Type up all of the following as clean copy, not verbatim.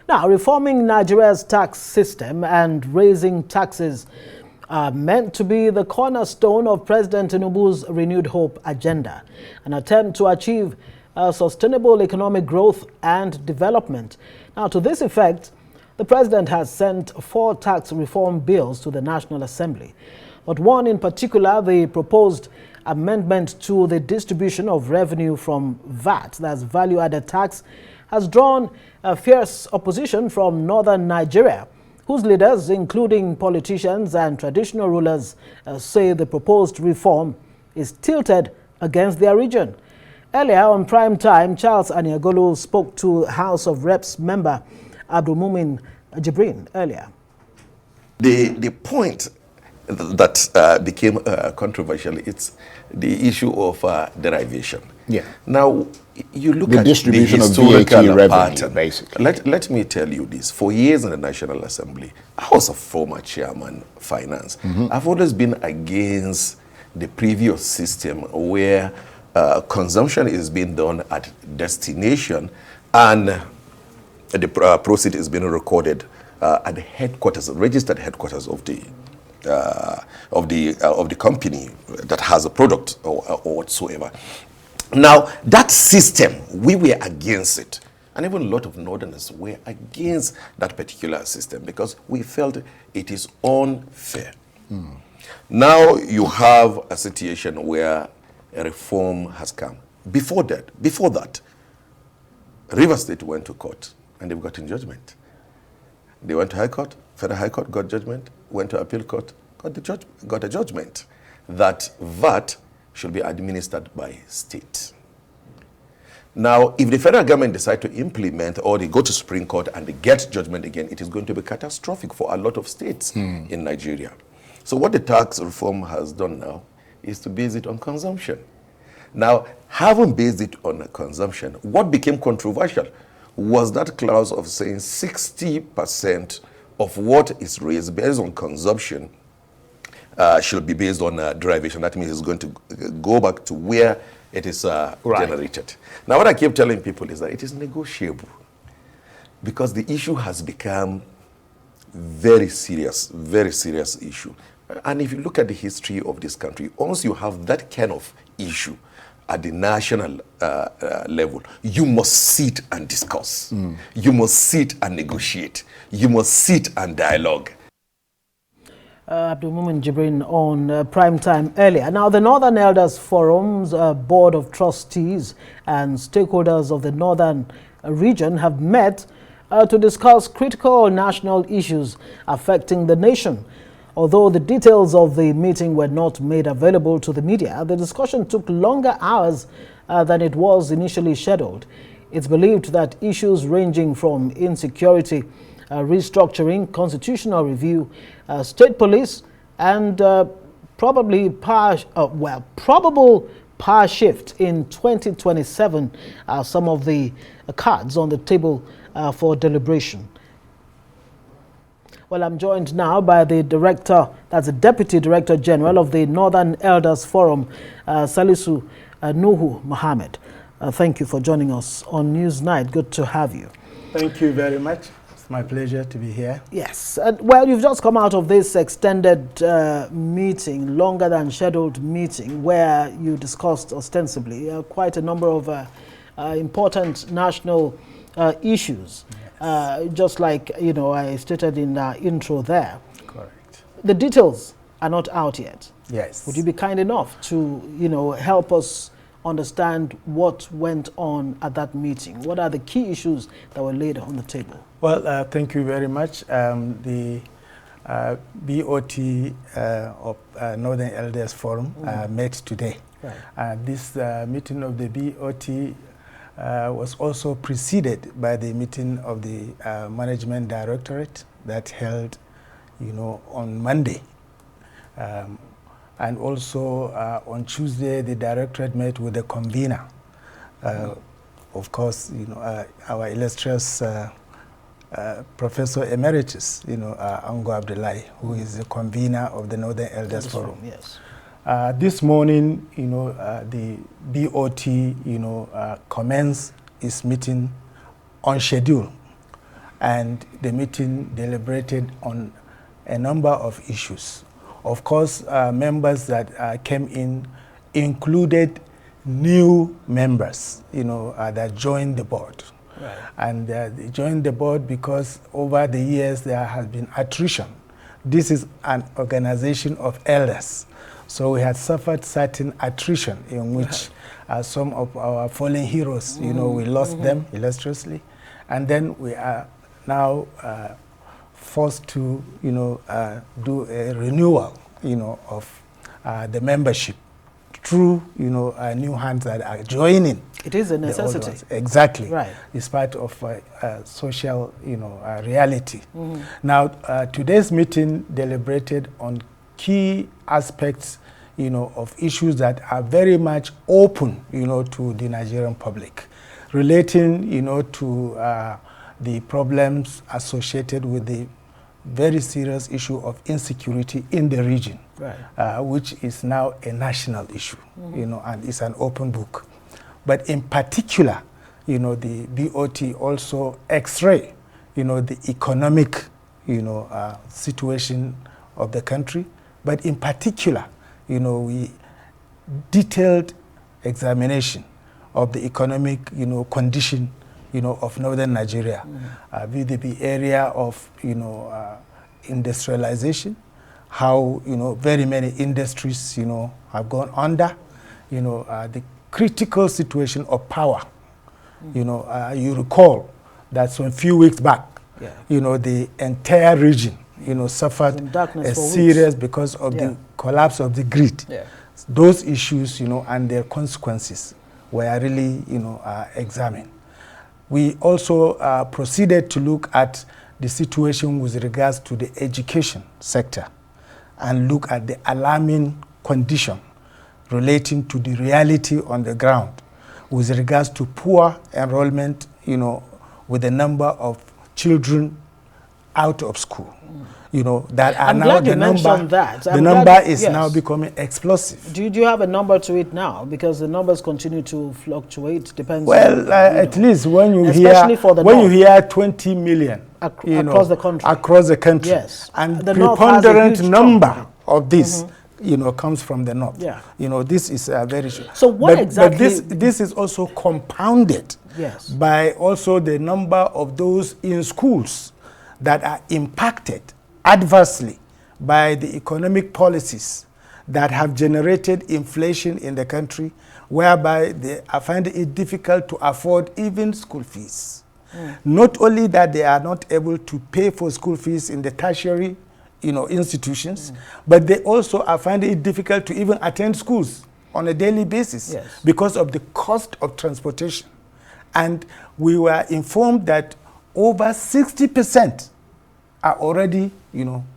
Now, reforming Nigeria's tax system and raising taxes are meant to be the cornerstone of President Tinubu's Renewed Hope agenda, an attempt to achieve sustainable economic growth and development. Now, to this effect, the president has sent 4 tax reform bills to the National Assembly. But one in particular, the proposed amendment to the distribution of revenue from VAT, that's value-added tax, has drawn a fierce opposition from northern Nigeria, whose leaders, including politicians and traditional rulers, say the proposed reform is tilted against their region. Earlier on Prime Time, Charles Aniagolu spoke to House of Reps member Abdulmumin Jibrin earlier. The point that became controversial, it's the issue of derivation. Yeah. Now, you look the at distribution the of historical VAT revenue, pattern. basically. Let me tell you this. For years in the National Assembly, I was a former chairman finance. I've always been against the previous system where consumption is being done at destination and the proceeds is being recorded at the headquarters, registered headquarters of the company that has a product or whatsoever. Now, that system, we were against it. And even a lot of northerners were against that particular system because we felt it is unfair. Now you have a situation where a reform has come. Before that, Rivers State went to court and they've gotten judgment. They went to High Court, Federal High Court got judgment, went to Appeal Court, got a judgment that VAT should be administered by state. Now, if the federal government decide to implement or they go to Supreme Court and they get judgment again, it is going to be catastrophic for a lot of states in Nigeria. So what the tax reform has done now is to base it on consumption. Now, having based it on consumption, what became controversial was that clause of saying 60% of what is raised based on consumption should be based on derivation. That means it's going to go back to where it is generated. Now, what I keep telling people is that it is negotiable because the issue has become very serious issue. And if you look at the history of this country, once you have that kind of issue at the national level, you must sit and discuss. You must sit and negotiate. You must sit and dialogue. Abdulmumin Jibrin on Prime Time earlier. Now, the Northern Elders Forum's Board of Trustees and stakeholders of the Northern region have met to discuss critical national issues affecting the nation. Although the details of the meeting were not made available to the media, the discussion took longer hours than it was initially scheduled. It's believed that issues ranging from insecurity, restructuring, constitutional review, state police, and probable power shift in 2027 are some of the cards on the table for deliberation. Well, I'm joined now by the director, that's the Deputy Director General of the Northern Elders Forum, Salisu Nuhu Mohammed. Thank you for joining us on Newsnight. Good to have you. Thank you very much. It's my pleasure to be here. Yes. Well, you've just come out of this extended meeting, longer than scheduled meeting, where you discussed ostensibly quite a number of important national issues. Yes. Just like, I stated in the intro there. Correct. The details are not out yet. Yes. Would you be kind enough to, help us understand what went on at that meeting? What are the key issues that were laid on the table? Well, thank you very much. The BOT of Northern Elders Forum met today. Right. This meeting of the BOT was also preceded by the meeting of the Management Directorate that held, on Monday. And also on Tuesday, the Directorate met with the convener. Of course, our illustrious Professor Emeritus, Ango Abdullahi, who is the convener of the Northern Elders Forum. Yes. This morning, the BOT, commenced its meeting on schedule, and the meeting deliberated on a number of issues. Of course, members that came in included new members, that joined the board. Right. And they joined the board because over the years there has been attrition. This is an organization of elders. So we had suffered certain attrition in which some of our fallen heroes, we lost them illustriously. And then we are now forced to, do a renewal, of the membership through, new hands that are joining. It is a necessity. Exactly. Right. It's part of social, reality. Now, today's meeting deliberated on key aspects, of issues that are very much open, to the Nigerian public, relating, to the problems associated with the very serious issue of insecurity in the region, right. Which is now a national issue, and it's an open book. But in particular, the BOT also X-ray, the economic, situation of the country. But in particular, we detailed examination of the economic, condition, of northern Nigeria, with the area of, industrialization, how, very many industries, have gone under, the critical situation of power. You recall that some few weeks back, the entire region, suffered a serious because of the collapse of the grid. Yeah. Those issues, and their consequences were really, examined. We also proceeded to look at the situation with regards to the education sector and look at the alarming condition relating to the reality on the ground with regards to poor enrollment, with the number of children out of school. That are now the number. The number is now becoming explosive. Do you have a number to it now? Because the numbers continue to fluctuate. Depends. Well, at least when you hear 20 million across the country. Across the country. Yes. And the preponderant number of this, comes from the north. Yeah. This is very. So what exactly? But this is also compounded. Yes. By also the number of those in schools that are impacted adversely by the economic policies that have generated inflation in the country, whereby they are finding it difficult to afford even school fees. Not only that they are not able to pay for school fees in the tertiary, institutions, but they also are finding it difficult to even attend schools on a daily basis because of the cost of transportation. And we were informed that over 60% are already,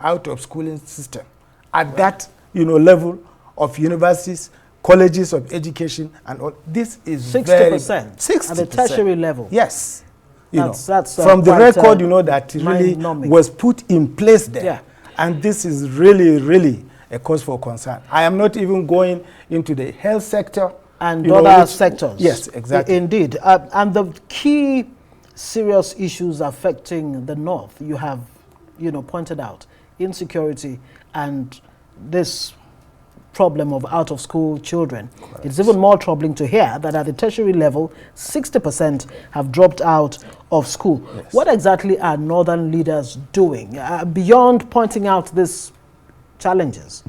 out of schooling system at that, level of universities, colleges of education, and all. This is 60%. Very 60% at the tertiary level. Yes, that's from the record, that really was put in place there, and this is really, really a cause for concern. I am not even going into the health sector and other sectors. Yes, exactly. Indeed, and the key serious issues affecting the north you have pointed out: insecurity and this problem of out-of-school children. Correct. It's even more troubling to hear that at the tertiary level, 60% have dropped out of school. Yes. What exactly are northern leaders doing beyond pointing out these challenges?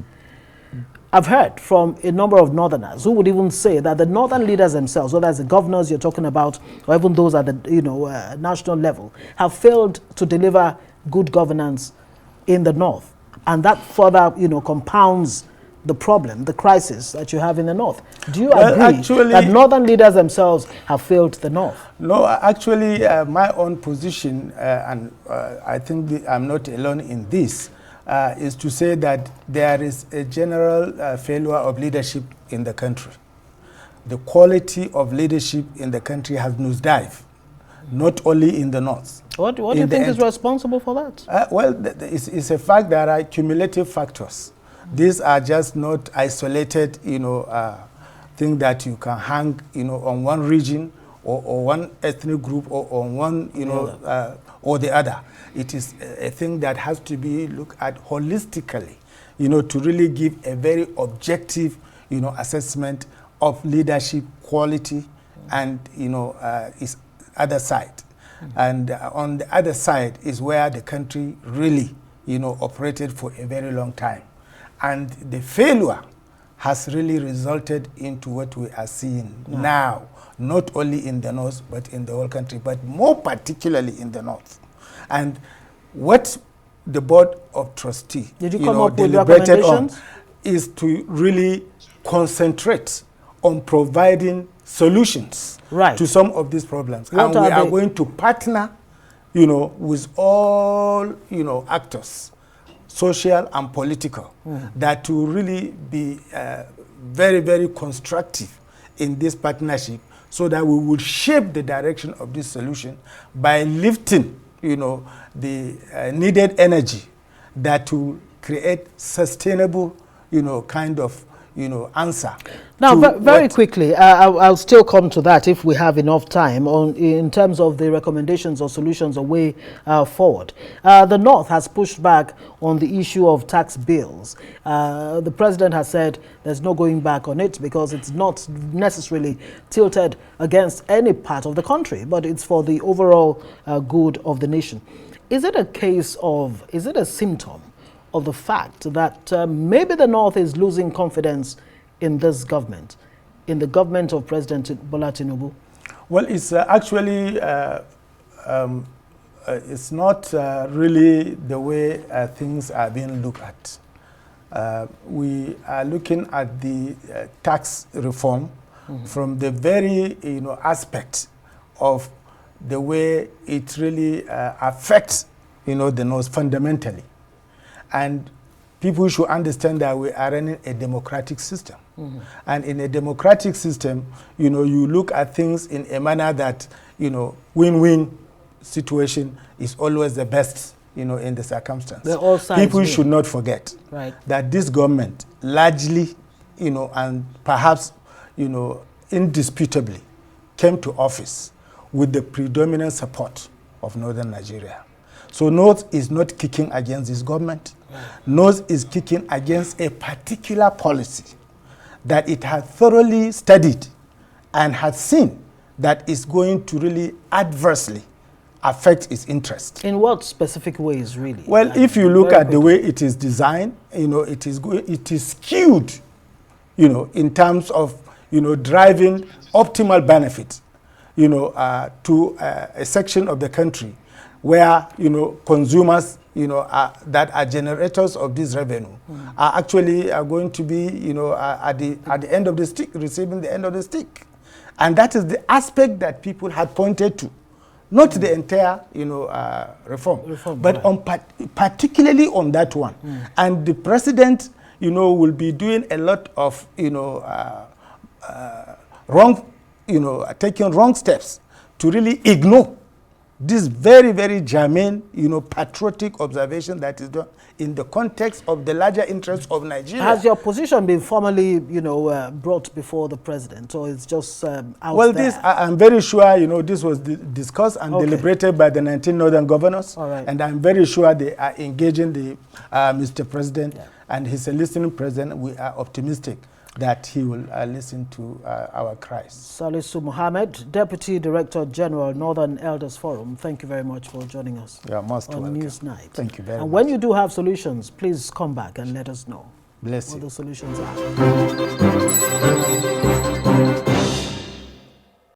I've heard from a number of northerners who would even say that the northern leaders themselves, whether it's the governors you're talking about or even those at the national level, have failed to deliver good governance in the north, and that further compounds the problem, the crisis that you have in the north. Do you agree that northern leaders themselves have failed the north? No, actually, my own position, and I think I'm not alone in this, is to say that there is a general failure of leadership in the country. The quality of leadership in the country has nosedived, not only in the north. What do you think is responsible for that? Well, it's a fact. There are cumulative factors. These are just not isolated, thing that you can hang, on one region or one ethnic group or on one, or the other. It is a thing that has to be looked at holistically, to really give a very objective, assessment of leadership quality and, its other side. And on the other side is where the country really, operated for a very long time. And the failure has really resulted into what we are seeing now, not only in the north, but in the whole country, but more particularly in the north. And what the Board of Trustees deliberated on is to really concentrate on providing solutions to some of these problems. And we are going to partner, with all, actors, social and political, that will really be very, very constructive in this partnership, so that we will shape the direction of this solution by lifting, the needed energy that will create sustainable, kind of, answer. Now, very quickly, I'll still come to that if we have enough time in terms of the recommendations or solutions or way forward. The North has pushed back on the issue of tax bills. The president has said there's no going back on it because it's not necessarily tilted against any part of the country, but it's for the overall good of the nation. Is it a symptom of the fact that maybe the North is losing confidence in this government, in the government of President Bola Tinubu? Well, it's actually, it's not really the way things are being looked at. We are looking at the tax reform from the very, aspect of the way it really affects, the North fundamentally. And people should understand that we are running a democratic system. And in a democratic system, you look at things in a manner that, win-win situation is always the best, in the circumstance. People should not forget that this government largely, and perhaps, indisputably came to office with the predominant support of Northern Nigeria. So North is not kicking against this government. North is kicking against a particular policy that it has thoroughly studied and has seen that is going to really adversely affect its interest. In what specific ways, really? Well, if you look at the way it is designed, it is skewed, in terms of, driving optimal benefit, to a section of the country where, consumers, that are generators of this revenue are actually going to be, at the end of the stick, receiving the end of the stick. And that is the aspect that people had pointed to, not the entire, reform, but on particularly on that one. And the president, will be doing a lot of, wrong, taking wrong steps to really ignore this very, very germane, patriotic observation that is done in the context of the larger interests of Nigeria. Has your position been formally, brought before the president, or it's just out well, there? This, I'm very sure, this was discussed and deliberated by the 19 northern governors, and I'm very sure they are engaging the Mr. President, and he's a listening president. We are optimistic that he will listen to our cries. Salisu Mohammed, Deputy Director General, Northern Elders Forum, thank you very much for joining us on welcome. Newsnight. Thank you very much. And when you do have solutions, please come back and let us know what the solutions are.